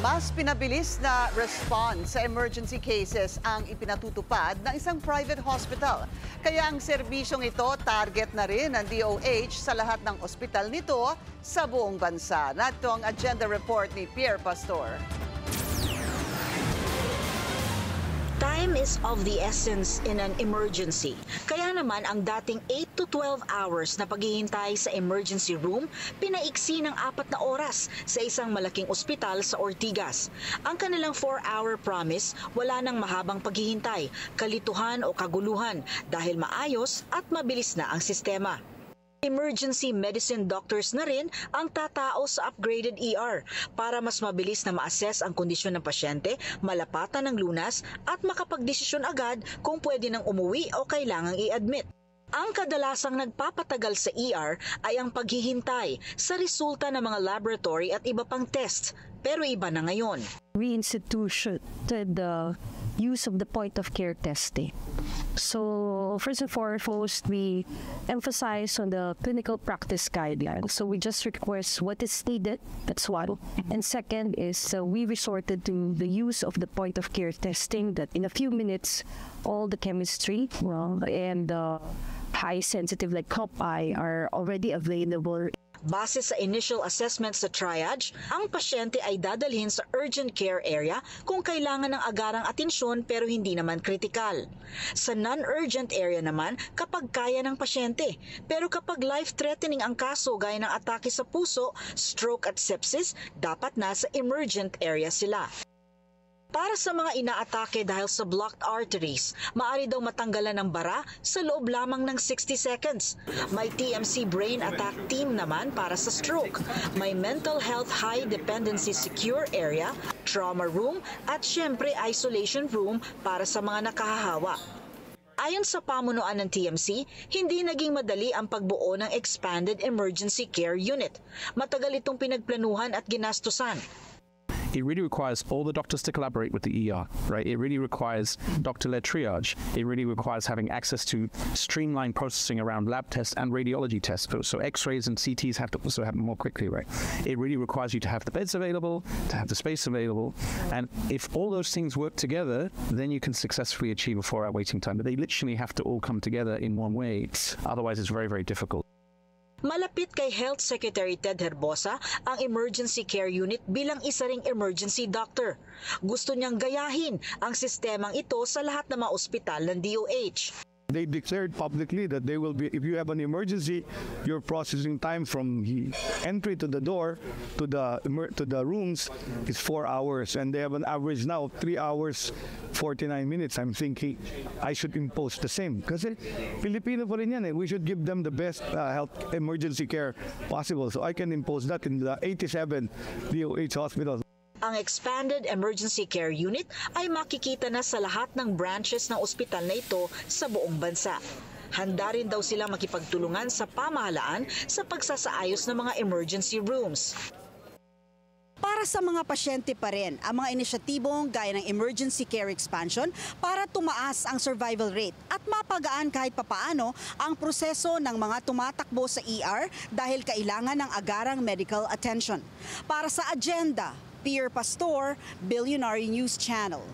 Mas pinabilis na response sa emergency cases ang ipinatutupad ng isang private hospital. Kaya ang serbisyong ito target na rin ng DOH sa lahat ng ospital nito sa buong bansa. Narito ang agenda report ni Pierre Pastor. Time is of the essence in an emergency. Kaya naman ang dating 8 to 12 hours na paghihintay sa emergency room, pinaiksi ng 4 na oras sa isang malaking ospital sa Ortigas. Ang kanilang 4-hour promise, wala nang mahabang paghihintay, kalituhan o kaguluhan dahil maayos at mabilis na ang sistema. Emergency medicine doctors na rin ang tatao sa upgraded ER para mas mabilis na ma-assess ang kondisyon ng pasyente, malapatan ng lunas at makapagdesisyon agad kung pwede nang umuwi o kailangang i-admit. Ang kadalasang nagpapatagal sa ER ay ang paghihintay sa resulta ng mga laboratory at iba pang tests, pero iba na ngayon. We instituted the use of the point-of-care testing. So, first and foremost, we emphasize on the clinical practice guidelines. So, we just request what is needed, that's one. And second is we resorted to the use of the point-of-care testing that in a few minutes, all the chemistry and high sensitive like COP-I are already available. Base sa initial assessment sa triage, ang pasyente ay dadalhin sa urgent care area kung kailangan ng agarang atensyon pero hindi naman kritikal. Sa non-urgent area naman kapag kaya ng pasyente. Pero kapag life-threatening ang kaso gaya ng atake sa puso, stroke at sepsis, dapat nasa emergent area sila. Para sa mga inaatake dahil sa blocked arteries, maaari daw matanggalan ng bara sa loob lamang ng 60 seconds. May TMC Brain Attack Team naman para sa stroke. May Mental Health High Dependency Secure Area, Trauma Room at syempre Isolation Room para sa mga nakahahawa. Ayon sa pamunuan ng TMC, hindi naging madali ang pagbuo ng Expanded Emergency Care Unit. Matagal itong pinagplanuhan at ginastusan. It really requires all the doctors to collaborate with the ER, right? It really requires doctor-led triage. It really requires having access to streamlined processing around lab tests and radiology tests. So X-rays and CTs have to also happen more quickly, right? It really requires you to have the beds available, to have the space available. And if all those things work together, then you can successfully achieve a 4-hour waiting time. But they literally have to all come together in one way. Otherwise, it's very, very difficult. Malapit kay Health Secretary Ted Herbosa ang Emergency Care Unit bilang isa ring emergency doctor. Gusto niyang gayahin ang sistemang ito sa lahat ng mga ospital ng DOH. They declared publicly that they will be, if you have an emergency, your processing time from the entry to the door to the rooms is 4 hours, and they have an average now of 3 hours 49 minutes. I'm thinking I should impose the same kasi Pilipino pa rin yan eh. We should give them the best health emergency care possible. So I can impose that in the 87 DOH hospitals. Ang Expanded Emergency Care Unit ay makikita na sa lahat ng branches ng ospital na ito sa buong bansa. Handa rin daw sila makipagtulungan sa pamahalaan sa pagsasaayos ng mga emergency rooms. Para sa mga pasyente pa rin ang mga inisyatibong gaya ng emergency care expansion para tumaas ang survival rate at mapagaan kahit papaano ang proseso ng mga tumatakbo sa ER dahil kailangan ng agarang medical attention. Para sa agenda, Pierre Pastor, Billionaire News Channel.